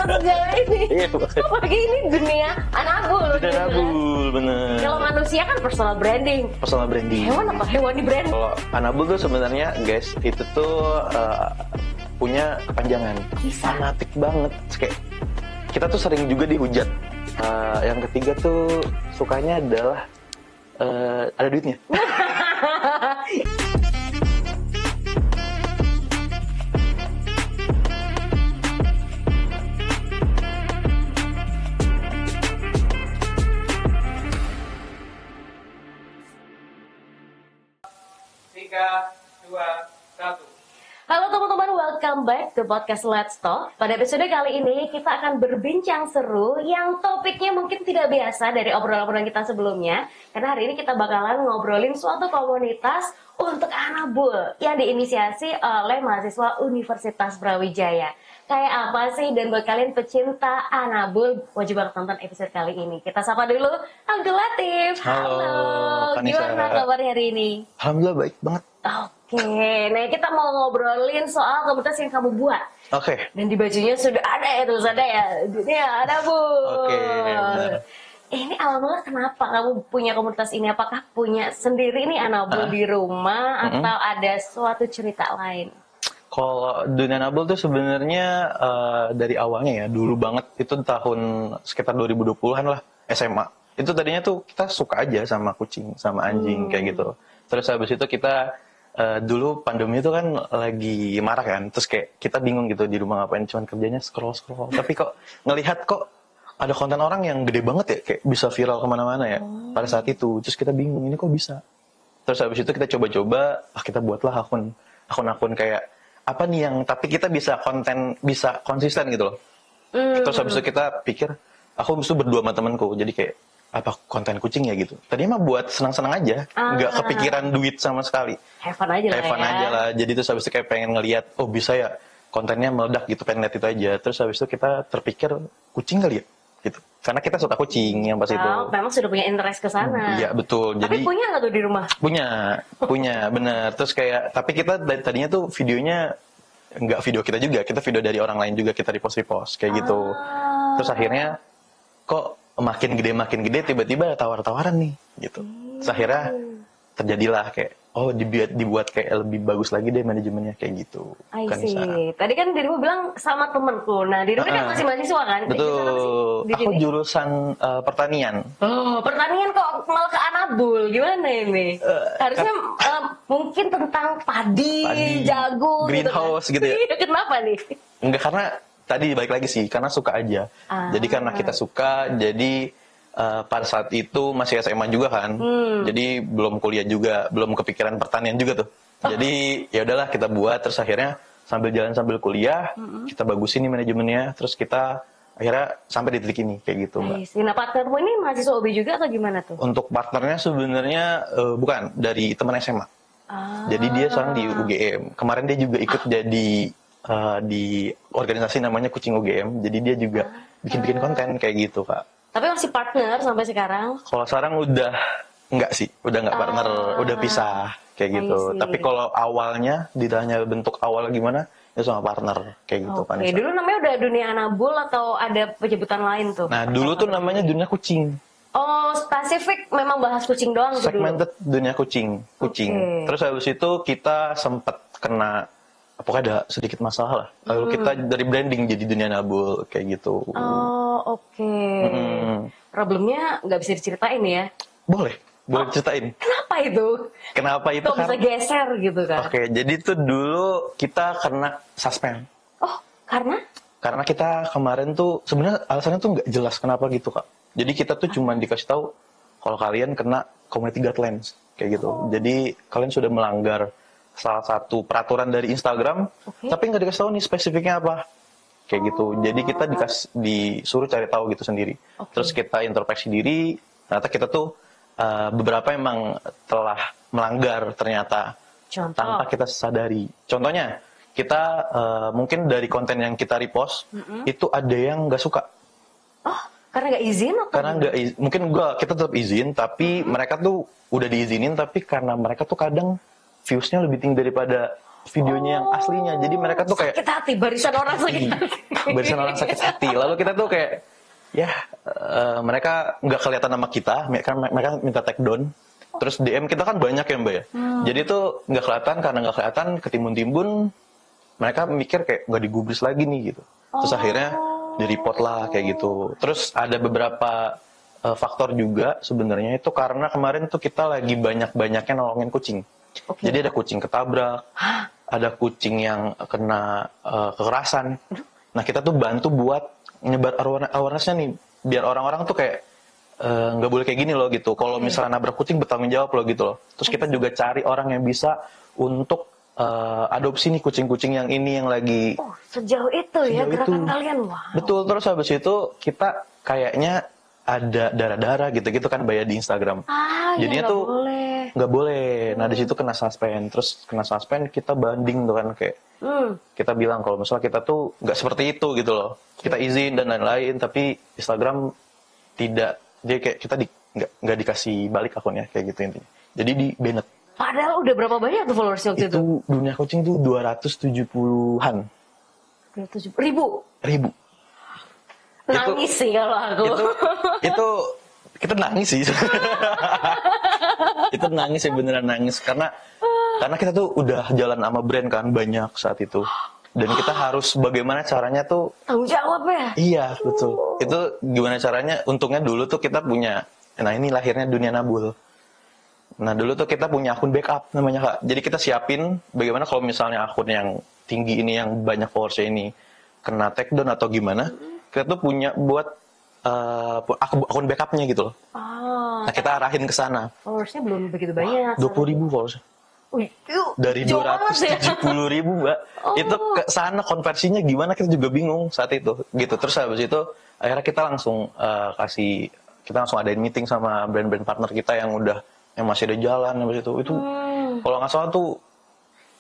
sejauh ini. Iya, makanya. Apalagi ini dunia anabul. Dunia anabul, bener. Kalau manusia kan personal branding. Personal branding. Hewan apa? Hewani brand. Kalau anabul tuh sebenarnya guys, itu tuh punya kepanjangan. Fanatik banget. Terus kayak kita tuh sering juga dihujat. Yang ketiga tuh sukanya adalah ada duitnya. Halo teman-teman, welcome back to podcast Let's Talk. Pada episode kali ini kita akan berbincang seru yang topiknya mungkin tidak biasa dari obrolan-obrolan kita sebelumnya. Karena hari ini kita bakalan ngobrolin suatu komunitas untuk anabul yang diinisiasi oleh mahasiswa Universitas Brawijaya. Kayak apa sih? Dan buat kalian pecinta anabul, wajib banget nonton episode kali ini. Kita sapa dulu Abdul Latif. Halo, Vanessa. Gimana kabarnya hari ini? Alhamdulillah baik banget. Oke, nah kita mau ngobrolin soal komunitas yang kamu buat. Oke. Dan di bajunya sudah ada ya, tulisannya ya, dunia anabul. Oke, benar. Ini awal mula kenapa kamu punya komunitas ini? Apakah punya sendiri nih anabul di rumah atau ada suatu cerita lain? Kalau dunia anabul tuh sebenarnya dari awalnya ya, dulu banget itu tahun sekitar 2020-an lah, SMA. Itu tadinya tuh kita suka aja sama kucing, sama anjing kayak gitu. Terus habis itu kita dulu pandemi itu kan lagi marah kan, terus kayak kita bingung gitu di rumah ngapain, cuman kerjanya scroll. Tapi kok ngelihat kok ada konten orang yang gede banget ya, kayak bisa viral kemana-mana ya pada saat itu. Terus kita bingung, ini kok bisa. Terus habis itu kita coba-coba, kita buatlah akun-akun kayak apa nih yang, tapi kita bisa konten, bisa konsisten gitu loh. Terus habis itu kita pikir, aku habis itu berdua sama temanku, jadi kayak apa konten kucing ya gitu. Tadinya mah buat senang-senang aja, nggak kepikiran duit sama sekali. Have fun aja lah Have fun ya. aja lah. Jadi terus habis itu kayak pengen ngelihat, oh bisa ya kontennya meledak gitu, pengen lihat itu aja. Terus habis itu kita terpikir kucing kali ya gitu. Karena kita suka kucing yang pas itu. Memang sudah punya interest ke sana. Iya betul. Tapi Jadi punya nggak tuh di rumah? punya bener. Terus kayak tapi kita tadinya tuh videonya nggak video kita juga, kita video dari orang lain juga, kita repost kayak gitu. Terus akhirnya kok makin gede tiba-tiba ada tawar-tawaran nih gitu. Terus akhirnya terjadilah kayak dibuat kayak lebih bagus lagi deh manajemennya kayak gitu. I see. Tadi kan dirimu bilang sama temenku. Nah, dirimu kan masih mahasiswa kan? Betul. Aku jurusan pertanian. Oh, pertanian kok malah ke anabul. Gimana ini? Harusnya mungkin tentang padi, jagung, greenhouse gitu ya. Kenapa nih? Enggak, karena tadi balik lagi sih, karena suka aja. Jadi karena kita suka, jadi pada saat itu masih SMA juga kan. Jadi belum kuliah juga, belum kepikiran pertanian juga tuh. Jadi ya udahlah kita buat, terus akhirnya sambil jalan sambil kuliah, kita bagusin nih manajemennya, terus kita akhirnya sampai di titik ini kayak gitu, Mbak. Nah, partnermu ini mahasiswa UB juga atau gimana tuh? Untuk partnernya sebenarnya bukan, dari teman SMA. Jadi dia sekarang di UGM. Kemarin dia juga ikut jadi di organisasi namanya Kucing UGM, jadi dia juga bikin konten kayak gitu, Kak. Tapi masih partner sampai sekarang? Kalau sekarang udah enggak sih, udah enggak partner, udah pisah kayak gitu. Tapi kalau awalnya ditanya bentuk awal gimana, ya sama partner kayak gitu, Pak. Dulu namanya udah dunia anabul atau ada penyebutan lain tuh? Nah, dulu tuh namanya dunia kucing. Oh, spesifik memang bahas kucing doang tuh dulu? Segmented dunia kucing. Terus habis itu kita sempat kena, pokoknya ada sedikit masalah lah. Lalu kita dari branding jadi dunia anabul kayak gitu. Oh, oke. Problemnya nggak bisa diceritain ya? Boleh ceritain. Kenapa itu? Kenapa itu? Kok bisa geser gitu kan? Oke, jadi tuh dulu kita kena suspend. Oh, karena? Karena kita kemarin tuh sebenarnya alasannya tuh nggak jelas kenapa gitu, Kak. Jadi kita tuh cuma dikasih tahu kalau kalian kena community guidelines kayak gitu. Jadi kalian sudah melanggar salah satu peraturan dari Instagram, tapi nggak dikasih tahu nih spesifiknya apa, kayak gitu. Jadi kita disuruh cari tahu gitu sendiri. Terus kita introspeksi diri, ternyata kita tuh beberapa emang telah melanggar ternyata. Tanpa kita sadari. Contohnya, kita mungkin dari konten yang kita repost itu ada yang nggak suka. Oh, karena nggak izin atau? Karena mungkin kita tetap izin, tapi mereka tuh udah diizinin, tapi karena mereka tuh kadang views-nya lebih tinggi daripada videonya yang aslinya. Jadi mereka tuh kayak sakit hati, barisan orang sakit hati. barisan orang sakit hati. Lalu kita tuh kayak ya mereka nggak kelihatan sama kita, mereka minta take down. Terus DM kita kan banyak ya Mbak ya. Jadi tuh nggak kelihatan, karena nggak kelihatan ketimbun-timbun mereka mikir kayak nggak digubris lagi nih gitu. Terus akhirnya di-report lah kayak gitu. Terus ada beberapa faktor juga sebenarnya itu karena kemarin tuh kita lagi banyak-banyaknya nolongin kucing. Jadi ada kucing ketabrak, ada kucing yang kena kekerasan. Nah kita tuh bantu buat nyebar awareness-nya nih, biar orang-orang tuh kayak nggak boleh kayak gini loh gitu. Kalau misalnya nabrak kucing bertanggung jawab loh gitu loh. Terus kita juga cari orang yang bisa untuk adopsi nih kucing-kucing yang ini yang lagi. Sejauh itu ya gerakan itu. kalian. Wow. Betul. Terus habis itu kita kayaknya ada darah-darah gitu-gitu kan bayar di Instagram. Jadinya ya, tuh nggak boleh. Nah di situ kena suspend. Terus kena suspend kita banding tuh kan kayak kita bilang kalau misalnya kita tuh nggak seperti itu gitu loh. Kita izin dan lain-lain, tapi Instagram tidak, dia kayak kita nggak dikasih balik akunnya kayak gitu intinya. Jadi di banned. Padahal udah berapa banyak tuh followers waktu itu? Itu dunia kucing tuh 270-an. 270.000. Nangis sih kalau aku. Itu kita nangis sih. Itu nangis sih, beneran nangis karena kita tuh udah jalan sama brand kan banyak saat itu. Dan kita harus bagaimana caranya tuh tanggung jawab ya. Iya, betul. Itu gimana caranya? Untungnya dulu tuh kita punya, nah ini lahirnya Dunia Nabul. Nah dulu tuh kita punya akun backup namanya Kak. Jadi kita siapin bagaimana kalau misalnya akun yang tinggi ini yang banyak followersnya ini kena take down atau gimana, kita tuh punya buat akun backupnya gitu loh. Nah kita arahin ke sana. Followersnya belum begitu banyak. 20.000 followers. Dari 270.000 Mbak. Itu ke sana konversinya gimana kita juga bingung saat itu. Gitu. Terus habis itu akhirnya kita langsung kita langsung adain meeting sama brand-brand partner kita yang masih ada jalan habis itu. Itu kalau nggak salah tuh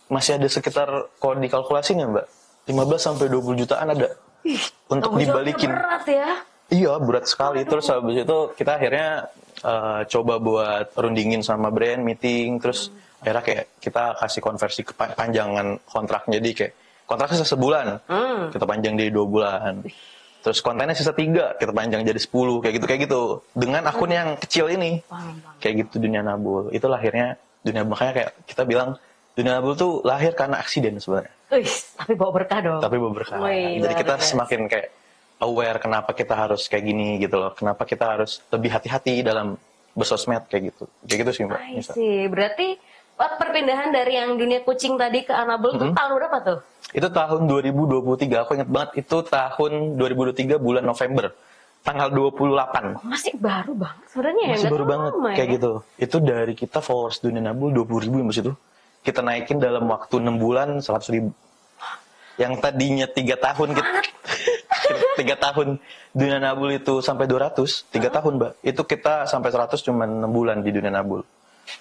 masih ada sekitar, kalau dikalkulasinya Mbak, 15 sampai 20 jutaan ada untuk dibalikin. Berat ya. Iya, berat sekali. Terus habis itu kita akhirnya coba buat rundingin sama brand, meeting, terus akhirnya kayak kita kasih konversi ke panjangan kontrak. Jadi kayak kontraknya sebulan, kita panjang jadi 2 bulan. Terus kontennya sisa 3, kita panjang jadi 10, kayak gitu. Dengan akun yang kecil ini. Kayak gitu Dunia Nabul. Itulah akhirnya makanya kayak kita bilang Dunia Nabul tuh lahir karena aksiden sebenarnya. Tapi bawa berkah dong. Tapi bawa berkah. Jadi kita semakin kayak aware kenapa kita harus kayak gini gitu loh. Kenapa kita harus lebih hati-hati dalam bersosmed kayak gitu. Kayak gitu sih Mbak. Berarti perpindahan dari yang dunia kucing tadi ke Anabul itu tahun berapa tuh? Itu tahun 2023. Aku ingat banget itu tahun 2023 bulan November. Tanggal 28. Masih baru banget sebenarnya ya. Masih baru banget kayak gitu. Itu dari kita followers Dunia Nabul 20.000 yang situ. Kita naikin dalam waktu 6 bulan 100.000. Yang tadinya 3 tahun kita 3 tahun Dunia Nabul itu sampai 200, 3 tahun Mbak. Itu kita sampai 100 cuma 6 bulan di Dunia Nabul.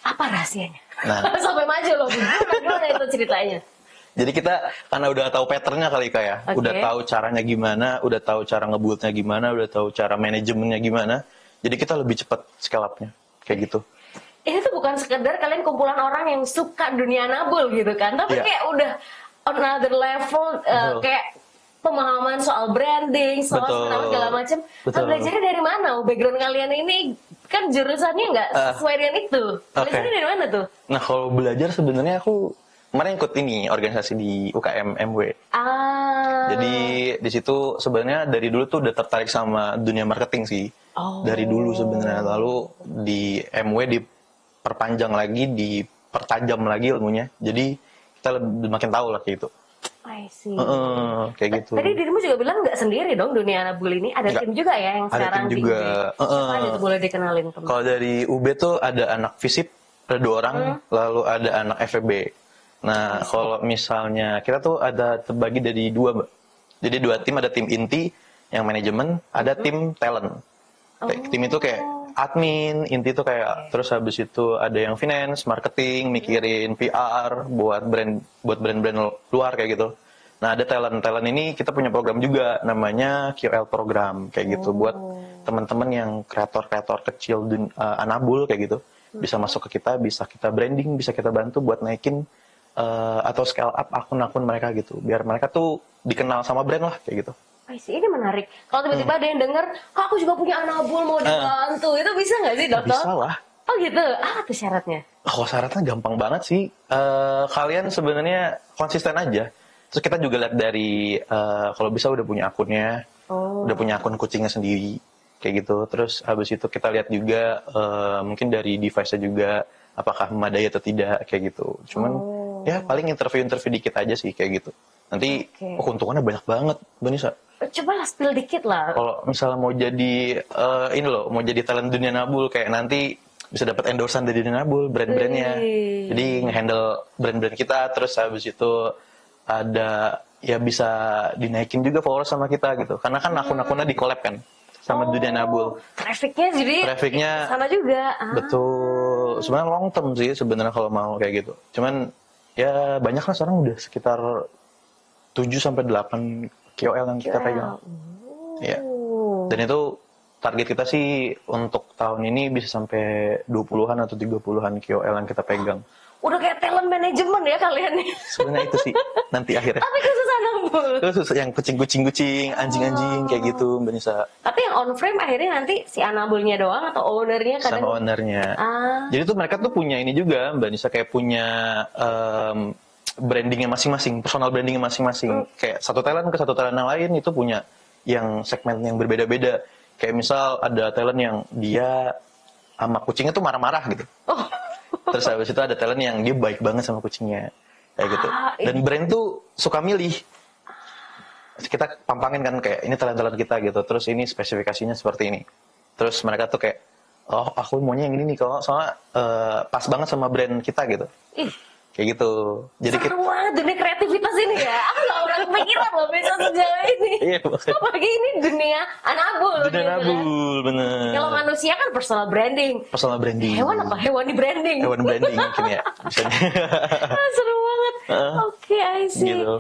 Apa rahasianya? Nah, sampai maju loh. Gimana itu ceritanya? Jadi kita karena udah tahu patternnya kali Kak ya. Udah tahu caranya gimana, udah tahu cara ngebuildnya gimana, udah tahu cara manajemennya gimana. Jadi kita lebih cepat scale up-nya. Kayak gitu. Ini tuh bukan sekedar kalian kumpulan orang yang suka Dunia Nabul gitu kan. Tapi kayak udah another level, kayak pemahaman soal branding, soal segala macam. Belajarnya dari mana? Background kalian ini kan jurusannya nggak sesuai dengan itu. Belajarnya dari mana tuh? Nah kalau belajar sebenarnya aku kemarin ikut ini organisasi di UKM MW. Jadi di situ sebenarnya dari dulu tuh udah tertarik sama dunia marketing sih. Dari dulu sebenarnya. Lalu di MW diperpanjang lagi, dipertajam lagi ilmunya. Jadi kita lebih makin tahu lah kayak gitu. I see. Kayak gitu. Tadi dirimu juga bilang nggak sendiri dong Dunia Nabul ini. Ada tim juga ya yang sekarang tim juga. di UB. Siapa aja tuh boleh dikenalin? Kalau dari UB tuh ada anak FISIP, ada 2 orang. Lalu ada anak FEB. Nah, kalau misalnya kita tuh ada terbagi dari 2 Mbak. Jadi 2 tim, ada tim inti yang manajemen, ada tim talent. Tim itu kayak admin, inti itu kayak terus habis itu ada yang finance, marketing, mikirin PR buat brand-brand luar kayak gitu. Nah, ada talent ini kita punya program juga namanya QL program kayak gitu buat teman-teman yang kreator kecil Anabul kayak gitu. Bisa masuk ke kita, bisa kita branding, bisa kita bantu buat naikin atau scale up akun-akun mereka gitu, biar mereka tuh dikenal sama brand lah kayak gitu. Ini menarik. Kalau tiba-tiba ada yang denger, "Kak, aku juga punya Anabul mau dibantu," itu bisa nggak sih, Dokter? Bisa lah. Oh gitu. Apa tuh syaratnya? Oh, syaratnya gampang banget sih. Kalian sebenarnya konsisten aja. Terus kita juga lihat dari kalau bisa udah punya akunnya, udah punya akun kucingnya sendiri, kayak gitu. Terus habis itu kita lihat juga mungkin dari device-nya juga apakah memadai atau tidak, kayak gitu. Cuman ya paling interview dikit aja sih kayak gitu. Nanti keuntungannya banyak banget, Mbak Nisa. Coba lah spill dikit lah. Kalau misalnya mau jadi ini loh, mau jadi talent dunia Nabul, kayak nanti bisa dapat endorsean dari dunia Nabul, brand-brandnya. Jadi nge-handle brand-brand kita, terus habis itu ada ya bisa dinaikin juga followers sama kita gitu. Karena kan akun-akunnya di-collab kan sama dunia Nabul. Trafficnya sama juga. Betul. Sebenarnya long term sih sebenarnya kalau mau kayak gitu. Cuman ya banyak lah sekarang udah sekitar 7-8 KOL yang kita pegang. Ya. Dan itu target kita sih untuk tahun ini bisa sampai 20-an atau 30-an KOL yang kita pegang. Udah kayak talent management ya kalian nih. Sebenarnya itu sih nanti akhirnya. Tapi khusus Anabul. Khusus yang kucing-kucing, anjing-anjing kayak gitu, Mbak Nisa. Tapi yang on frame akhirnya nanti si Anabulnya doang atau ownernya kadang? Sama ownernya. Jadi tuh mereka tuh punya ini juga, Mbak Nisa, kayak punya brandingnya masing-masing, personal brandingnya masing-masing. Kayak satu talent ke satu talent yang lain itu punya yang segmen yang berbeda-beda. Kayak misal ada talent yang dia sama kucingnya tuh marah-marah gitu. Terus habis itu ada talent yang dia baik banget sama kucingnya. Kayak gitu. Dan brand tuh suka milih. Kita pampangin kan kayak ini talent-talent kita gitu. Terus ini spesifikasinya seperti ini. Terus mereka tuh kayak, oh aku maunya yang ini nih. Soalnya pas banget sama brand kita gitu. Kayak gitu. Jadi seru banget dunia kreativitas ini ya. Aku gak pernah kepikiran loh bisa sejauh ini. Iya, apalagi ini dunia Anabul. Dunia Anabul, bener. Kalau manusia kan personal branding. Personal branding. Hewan apa? Hewani branding. Hewan branding mungkin ya. Misalnya. Seru banget. Oke, I see. Gitu.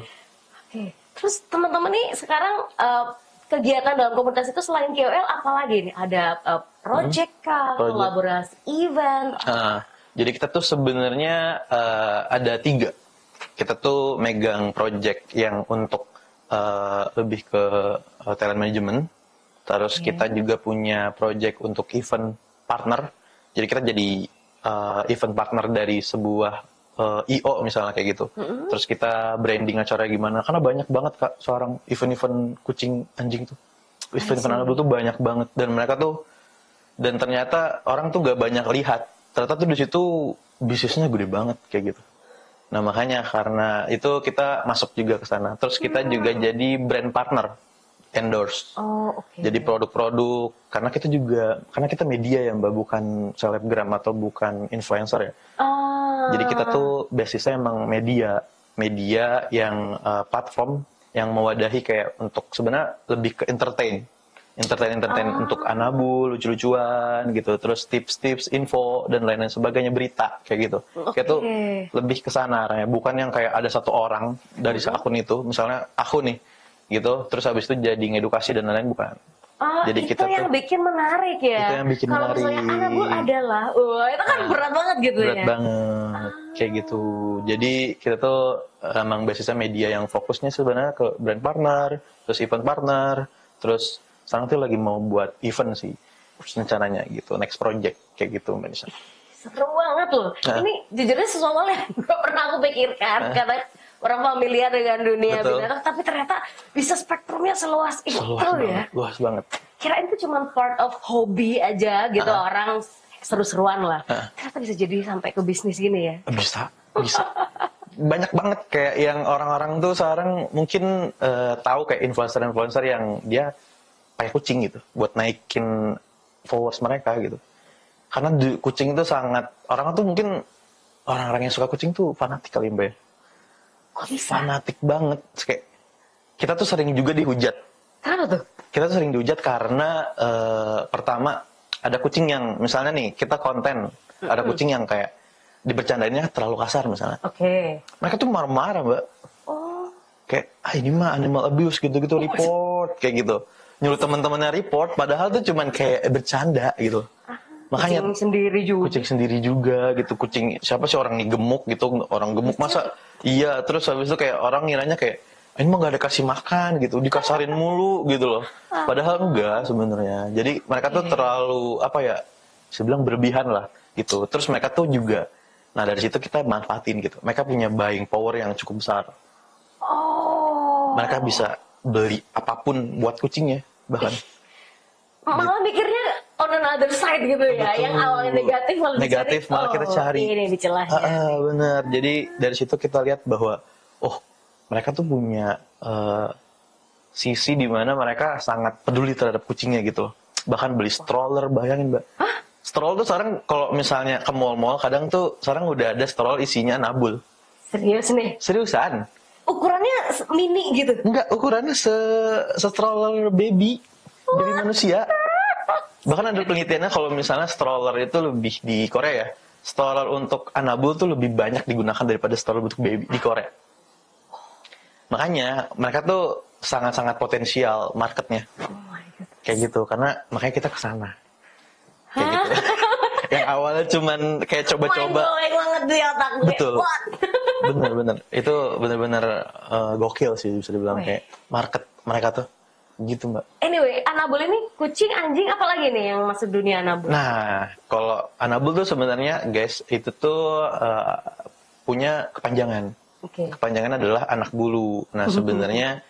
Oke. Terus teman-teman nih sekarang kegiatan dalam komunitas itu selain KOL apa lagi nih? Ada project kah? Kolaborasi event? Jadi kita tuh sebenarnya ada 3. Kita tuh megang project yang untuk lebih ke talent management. Terus kita juga punya project untuk event partner. Jadi kita jadi event partner dari sebuah IO misalnya kayak gitu. Terus kita branding acara gimana. Karena banyak banget Kak seorang event-event kucing anjing tuh. Event-event Anabul tuh banyak banget. Dan mereka tuh, dan ternyata orang tuh gak banyak lihat. Ternyata tuh di situ bisnisnya gede banget kayak gitu. Nah makanya karena itu kita masuk juga ke sana. Terus kita juga jadi brand partner, endorse. Jadi produk-produk. Karena kita media ya Mbak, bukan selebgram atau bukan influencer ya. Jadi kita tuh basisnya emang media yang platform yang mewadahi kayak untuk sebenarnya lebih ke entertain untuk Anabul, lucu-lucuan gitu, terus tips-tips, info dan lain-lain sebagainya, berita kayak gitu. Kayak tuh lebih ke sana arahnya, bukan yang kayak ada satu orang dari akun itu, misalnya aku nih gitu, terus habis itu jadi ngedukasi dan lain-lain, bukan. Jadi itu yang bikin menarik ya. Itu yang bikin menarik. Kalau misalnya Anabul adalah, itu kan berat banget gitu ya. Berat banget, kayak gitu. Jadi kita tuh emang basisnya media yang fokusnya sebenarnya ke brand partner, terus event partner, terus sekarang tuh lagi mau buat event sih rencananya gitu, next project kayak gitu Mbak Nisa. Seru banget loh. Ini jujurnya sesuatu yang gak pernah aku pikirkan karena orang familiar dengan dunia binatang, tapi ternyata bisa spektrumnya seluas itu ya. Luas banget. Kirain itu cuma part of hobi aja gitu, orang seru-seruan lah. Ternyata bisa jadi sampai ke bisnis gini ya. Bisa. Banyak banget kayak yang orang-orang tuh sekarang mungkin tahu kayak influencer-influencer yang dia pakai kucing gitu buat naikin followers mereka gitu. Karena kucing itu sangat, orang tuh mungkin orang-orang yang suka kucing tuh fanatik kali Mbak. Kok bisa? Fanatik banget. Kayak kita tuh sering juga dihujat. Kenapa tuh? Kita tuh sering dihujat karena pertama ada kucing yang misalnya nih kita konten, ada kucing yang kayak dibercandainnya terlalu kasar misalnya. Mereka tuh marah-marah Mbak. Kayak ini mah animal abuse gitu-gitu, report kayak gitu. Nyuruh teman-temannya report, padahal tuh cuman kayak bercanda gitu. Makanya Kucing sendiri juga. kucing sendiri juga gitu. Kucing siapa sih orang nih gemuk gitu, orang gemuk masa iya, terus habis itu kayak orang ngiranya kayak ini mah gak ada kasih makan gitu, dikasarin mulu gitu loh. Padahal enggak sebenarnya. Jadi mereka tuh terlalu apa ya? Saya bilang berlebihan lah gitu. Terus mereka tuh juga, nah dari situ kita manfaatin gitu. Mereka punya buying power yang cukup besar. Oh. Mereka bisa beli apapun buat kucingnya bahkan. Malah mikirnya on another side gitu ya. Betul. Yang awalnya negatif malah Negatif dicari, malah kita cari. Ini dicelahnya. Bener. Jadi dari situ kita lihat bahwa oh mereka tuh punya sisi di mana mereka sangat peduli terhadap kucingnya gitu. Bahkan beli stroller, bayangin Mbak. Stroller tuh sekarang kalau misalnya ke mall-mall kadang tuh sekarang udah ada stroller isinya nabul. Serius nih. Seriusan? Ukurannya mini gitu. Enggak, ukurannya stroller baby dari manusia. Bahkan ada penelitiannya kalau misalnya stroller itu lebih di Korea ya. Stroller untuk anabul tuh lebih banyak digunakan daripada stroller untuk baby di Korea. Makanya mereka tuh sangat-sangat potensial marketnya. Oh my God. Kayak gitu, karena makanya kita kesana. Kayak gitu. Yang awalnya cuman kayak coba-coba. Mind-blowing banget di otak gue. Betul. What? Bener-bener. Itu bener-bener gokil sih bisa dibilang. Kayak market mereka tuh. Gitu Mbak. Anyway, anabul ini kucing, anjing, apalagi nih yang masuk dunia anabul? Nah, kalau anabul tuh sebenarnya guys, itu tuh punya kepanjangan. Oke. Kepanjangan adalah anak bulu. Nah, sebenarnya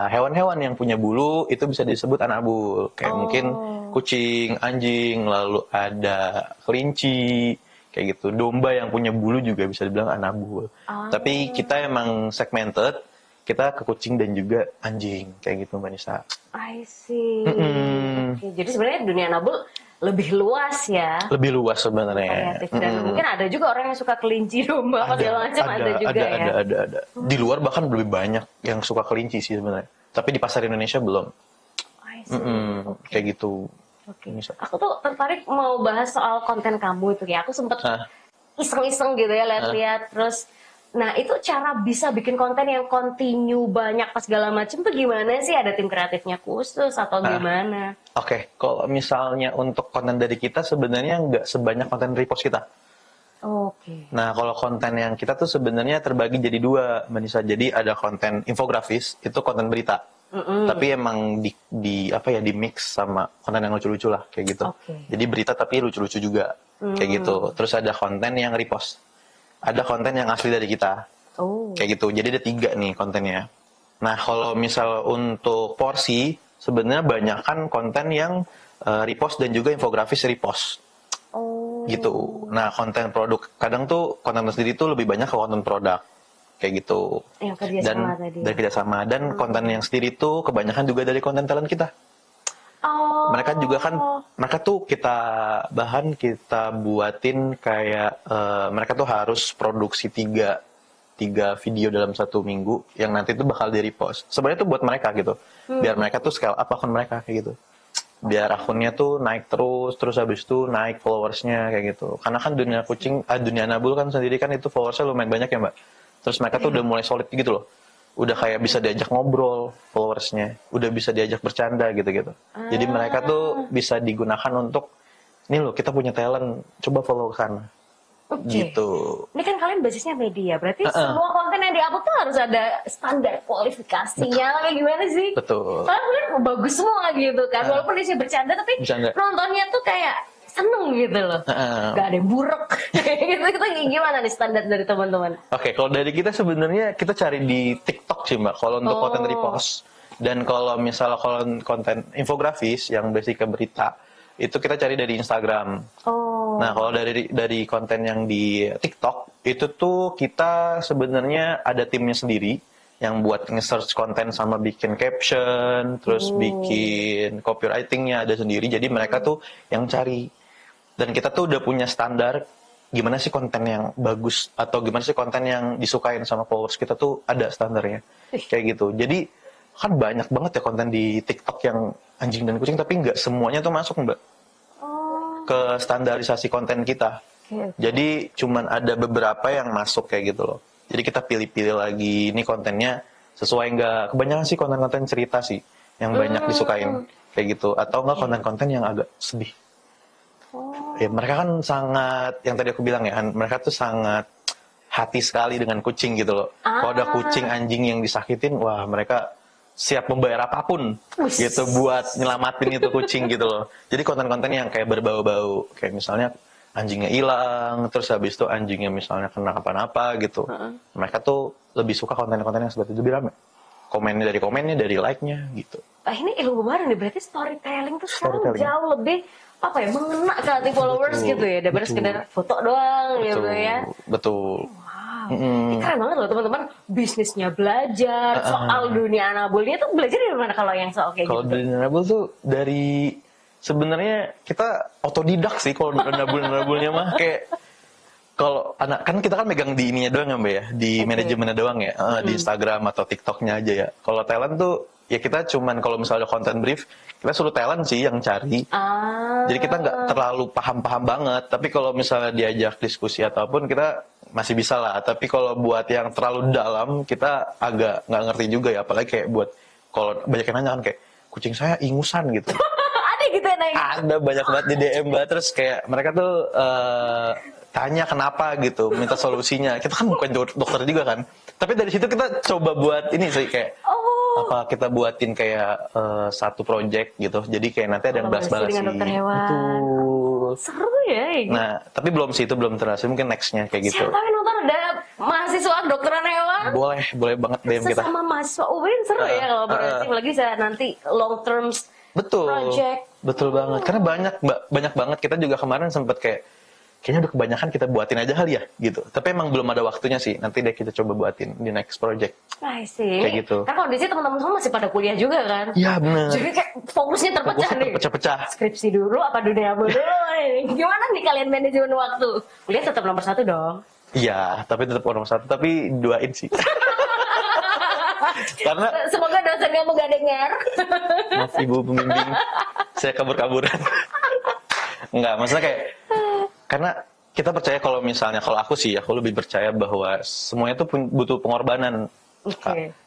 hewan-hewan yang punya bulu itu bisa disebut anabul. Kayak mungkin kucing, anjing, lalu ada kelinci, kayak gitu. Domba yang punya bulu juga bisa dibilang anabul. Tapi kita emang segmented, kita ke kucing dan juga anjing, kayak gitu Mbak Nisa. I see. Oke, jadi sebenarnya dunia anabul lebih luas ya. Lebih luas sebenarnya. Variatif. Dan mungkin ada juga orang yang suka kelinci, domba, apa segala macam ada juga ya. Ada. Di luar bahkan lebih banyak yang suka kelinci sih sebenarnya. Tapi di pasar Indonesia belum. I see. Kayak gitu. Oke. Aku tuh tertarik mau bahas soal konten kamu itu ya. Aku sempet iseng-iseng gitu ya, lihat-lihat terus. Nah, itu cara bisa bikin konten yang continue banyak pas segala macam tuh gimana sih? Ada tim kreatifnya khusus atau gimana? Oke, kalau misalnya untuk konten dari kita sebenarnya nggak sebanyak konten repost kita. Oke. Nah, kalau konten yang kita tuh sebenarnya terbagi jadi dua, Mbak Nisa. Jadi ada konten infografis, itu konten berita. Tapi emang di apa ya, di mix sama konten yang lucu-lucu lah, kayak gitu. Jadi berita tapi lucu-lucu juga, kayak gitu. Terus ada konten yang repost. Ada konten yang asli dari kita. Kayak gitu. Jadi ada 3 nih kontennya. Nah, kalau misal untuk porsi, sebenarnya banyak kan konten yang repost dan juga infografis repost. Gitu. Nah, konten produk. Kadang tuh konten sendiri tuh lebih banyak ke konten produk. Kayak gitu. Yang kerjasama tadi. Dan kerjasama. Dan konten yang sendiri tuh kebanyakan juga dari konten talent kita. Mereka juga kan, mereka tuh kita buatin kayak mereka tuh harus produksi 3 video dalam 1 minggu yang nanti tuh bakal di repost. Sebenarnya tuh buat mereka gitu, biar mereka tuh scale up akun mereka kayak gitu, biar akunnya tuh naik terus habis itu naik followersnya kayak gitu. Karena kan dunia kucing, dunia anabul kan sendiri kan itu followersnya lumayan banyak ya Mbak. Terus mereka tuh udah mulai solid gitu loh. Udah kayak bisa diajak ngobrol followersnya, udah bisa diajak bercanda gitu-gitu. Jadi mereka tuh bisa digunakan untuk, nih loh kita punya talent, coba follow ke sana. Gitu. Ini kan kalian basisnya media, berarti semua konten yang di-upload tuh harus ada standar kualifikasinya, kayak gimana sih? Betul. Soalnya kalian bagus semua gitu kan, walaupun isinya bercanda, tapi nontonnya tuh kayak seneng gitu loh. Gak ada yang buruk. Gitu, gimana nih standar dari teman-teman? Oke, kalau dari kita sebenarnya kita cari di TikTok sih Mbak, kalau untuk konten repost. Dan kalau misalnya konten infografis yang basic ke berita, itu kita cari dari Instagram. Nah, kalau dari konten yang di TikTok, itu tuh kita sebenarnya ada timnya sendiri yang buat nge-search konten sama bikin caption, terus bikin copywritingnya ada sendiri. Jadi mereka tuh yang cari. Dan kita tuh udah punya standar gimana sih konten yang bagus atau gimana sih konten yang disukain sama followers kita tuh ada standarnya. Kayak gitu. Jadi kan banyak banget ya konten di TikTok yang anjing dan kucing, tapi nggak semuanya tuh masuk Mbak ke standarisasi konten kita. Jadi cuman ada beberapa yang masuk kayak gitu loh. Jadi kita pilih-pilih lagi ini kontennya sesuai nggak. Kebanyakan sih konten-konten cerita sih yang banyak disukain kayak gitu. Atau nggak konten-konten yang agak sedih. Ya mereka kan sangat, yang tadi aku bilang ya, mereka tuh sangat hati sekali dengan kucing gitu loh. Kalau ada kucing, anjing yang disakitin, wah mereka siap membayar apapun gitu buat nyelamatin itu kucing gitu loh. Jadi konten-konten yang kayak berbau-bau, kayak misalnya anjingnya hilang, terus habis itu anjingnya misalnya kena apa-apa gitu. Mereka tuh lebih suka konten-konten yang seperti itu, lebih rame. Komennya, dari like-nya gitu. Ini ilmu baru nih, berarti storytelling tuh sekarang Storytelling. jauh lebih apa ya, mengena ke hati followers gitu ya, daripada sekedar foto doang gitu ya. Betul. Wow, ini keren banget loh teman-teman. Bisnisnya belajar soal dunia anabulnya tuh belajar dari mana kalau yang soal kayak Kalau gitu? dari nabul tuh dari sebenarnya kita otodidak sih kalau nabul-nabulnya mah kayak kalau anak kan kita kan megang di ininya doang ya Mbak ya, di manajemennya doang ya, di Instagram atau TikToknya aja ya. Kalau talent tuh ya kita cuman kalau misalnya ada content brief, kita suruh talent sih yang cari. Jadi kita nggak terlalu paham-paham banget. Tapi kalau misalnya diajak diskusi ataupun kita masih bisa lah. Tapi kalau buat yang terlalu dalam kita agak nggak ngerti juga ya. Apalagi kayak buat kalau banyak yang nanya kan kayak kucing saya ingusan gitu. Ada gitu ya nanya. Ada banyak banget di DM Mbak, terus kayak mereka tuh tanya kenapa gitu, minta solusinya. Kita kan bukan dokter juga kan. Tapi dari situ kita coba buat ini sih kayak apa kita buatin kayak satu project gitu. Jadi kayak nanti ada yang balas-balas dengan dokter hewan. Betul. Seru ya. Nah, tapi belum sih, itu belum terasa. Mungkin nextnya kayak gitu. Siapa yang nonton, ada mahasiswa kedokteran hewan? Boleh banget DM kita. Sesama mahasiswa UIN seru ya kalau berarti lagi bisa nanti long terms project. Betul banget. Karena banyak banget, kita juga kemarin sempat kayaknya udah kebanyakan, kita buatin aja kali ya gitu. Tapi emang belum ada waktunya sih. Nanti deh kita coba buatin di next project. I see. Kayak gitu. Karena kalau di sini teman-teman semua masih pada kuliah juga kan? Iya benar. Jadi kayak fokusnya terpecah nih. Terpecah. Skripsi dulu apa dunia dulu? Gimana nih kalian manajemen waktu? Kuliah tetap nomor 1 dong. Iya, tapi tetap nomor 1. Tapi doain sih. Karena semoga dosen kamu gak dengar. Maaf ibu pembimbing, saya kabur-kaburan. Enggak, maksudnya kayak karena kita percaya kalau misalnya, kalau aku sih, aku lebih percaya bahwa semuanya itu butuh pengorbanan.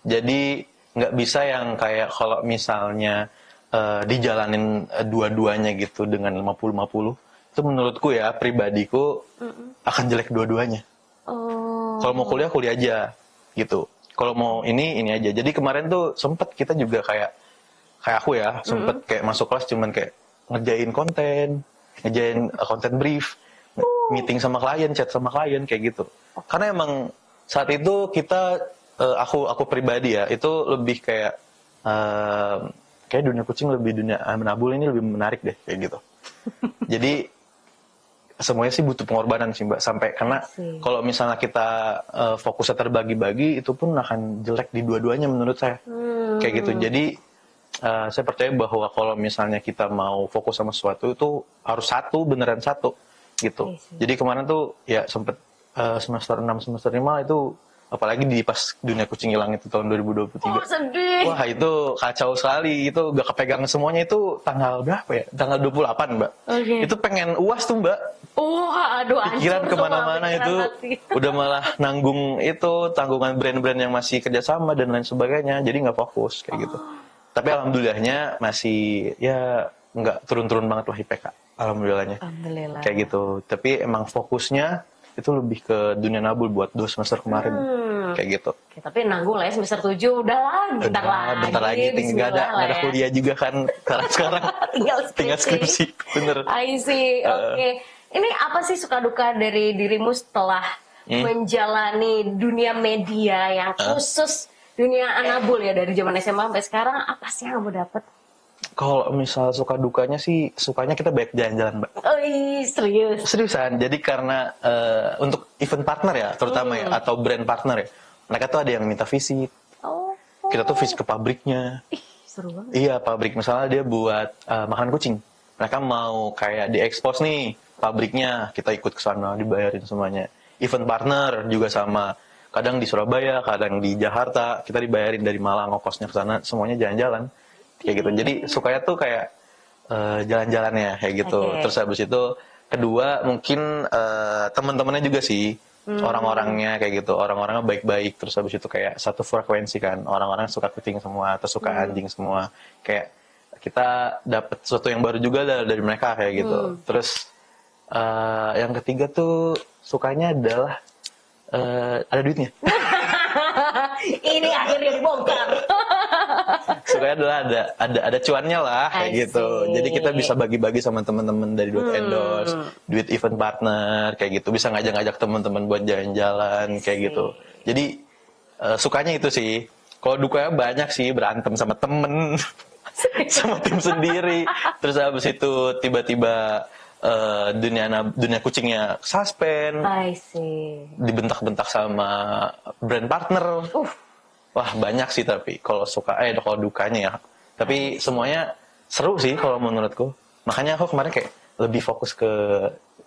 Jadi nggak bisa yang kayak kalau misalnya dijalanin dua-duanya gitu dengan 50-50, itu menurutku ya pribadiku akan jelek dua-duanya. Kalau mau kuliah aja gitu. Kalau mau ini aja. Jadi kemarin tuh sempet kita juga kayak aku ya, sempet kayak masuk kelas cuman kayak ngerjain konten brief, meeting sama klien, chat sama klien kayak gitu. Karena emang saat itu kita aku pribadi ya, itu lebih kayak kayak dunia kucing dunia menabul ini lebih menarik deh kayak gitu. Jadi semuanya sih butuh pengorbanan sih Mbak, sampai karena kalau misalnya kita fokusnya terbagi-bagi, itu pun akan jelek di dua-duanya menurut saya. Kayak gitu. Jadi saya percaya bahwa kalau misalnya kita mau fokus sama sesuatu itu harus beneran satu gitu. Jadi kemarin tuh ya sempet semester 6 semester 5 itu, apalagi di pas dunia kucing hilang itu tahun 2023. Sedih. Wah itu kacau sekali, itu gak kepegang semuanya. Itu tanggal berapa ya? Tanggal 28 Mbak. Itu pengen UAS tuh Mbak. Aduh, pikiran kemana-mana itu udah malah tanggungan brand-brand yang masih kerjasama dan lain sebagainya, jadi nggak fokus kayak gitu. Tapi alhamdulillahnya masih ya nggak turun-turun banget lah IPK, alhamdulillah kayak gitu. Tapi emang fokusnya itu lebih ke dunia nabul buat 2 semester kemarin kayak gitu. Tapi nanggung lah ya semester 7 udahlah, bentar lagi tinggal ada kuliah juga kan sekarang. tinggal skripsi bener. I see. Oke. Ini apa sih suka duka dari dirimu setelah menjalani dunia media yang khusus dunia anabul ya, dari zaman SMA sampai sekarang? Apa sih yang kamu dapat? Kalau misal suka dukanya sih, sukanya kita banyak jalan-jalan Mbak. Seriusan. Jadi karena untuk event partner ya terutama ya, atau brand partner ya, mereka tuh ada yang minta visit. Kita tuh visit ke pabriknya. Seru banget. Iya, pabrik misalnya dia buat makanan kucing. Mereka mau kayak diekspos nih pabriknya, kita ikut ke sana, dibayarin semuanya. Event partner juga sama. Kadang di Surabaya, kadang di Jakarta, kita dibayarin dari Malang, ongkosnya ke sana, semuanya jalan-jalan. Kayak gitu. Jadi sukanya tuh kayak jalan-jalannya kayak gitu. Terus habis itu kedua mungkin teman-temannya juga sih. Orang-orangnya kayak gitu. Orang-orangnya baik-baik. Terus habis itu kayak satu frekuensi kan. Orang-orang suka kucing semua atau suka anjing semua. Kayak kita dapat sesuatu yang baru juga dari mereka kayak gitu. Terus Yang ketiga tuh sukanya adalah ada duitnya. Ini akhirnya dibongkar. Sukanya adalah ada cuannya lah kayak I gitu. see. Jadi kita bisa bagi-bagi sama teman-teman dari duit endorse, duit event partner kayak gitu. Bisa ngajak-ngajak teman-teman buat jalan-jalan kayak gitu. Jadi sukanya itu sih. Kalau dukanya banyak sih, berantem sama temen, sama tim sendiri. Terus habis itu tiba-tiba dunia kucingnya suspend, I see. dibentak-bentak sama brand partner. Wah banyak sih, tapi kalau kalau dukanya ya. Tapi semuanya seru sih kalau menurutku. Makanya aku kemarin kayak lebih fokus ke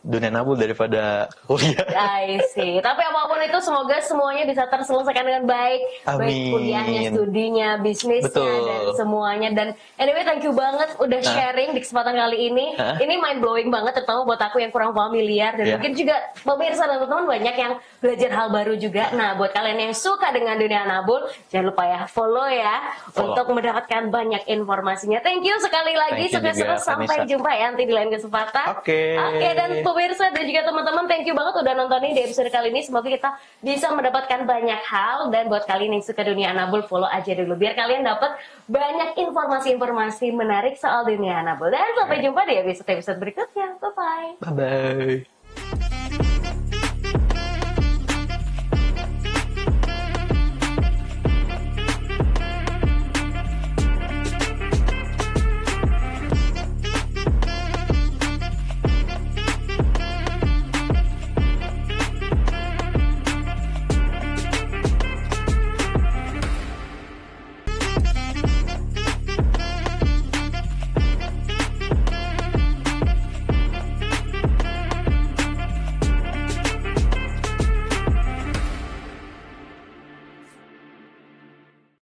dunia nabul daripada kuliah. I see. Tapi apapun itu semoga semuanya bisa terselesaikan dengan baik. Baik Amin. kuliahnya, studinya, bisnisnya, Betul. dan semuanya. Dan anyway, thank you banget udah sharing di kesempatan kali ini. Ini mind blowing banget, terutama buat aku yang kurang familiar. Dan mungkin juga pemirsa dan teman-teman banyak yang belajar hal baru juga. Nah, buat kalian yang suka dengan dunia nabul, jangan lupa ya follow ya. Untuk mendapatkan banyak informasinya. Thank you sekali lagi. Sukses terus. Sampai jumpa ya nanti di lain kesempatan. Oke. Dan pemirsa dan juga teman-teman, thank you banget udah nontonin di episode kali ini. Semoga kita bisa mendapatkan banyak hal. Dan buat kalian yang suka dunia nabul, follow aja dulu biar kalian dapat banyak informasi-informasi menarik soal dunia nabul. Dan sampai jumpa di episode berikutnya. Bye-bye. Bye-bye.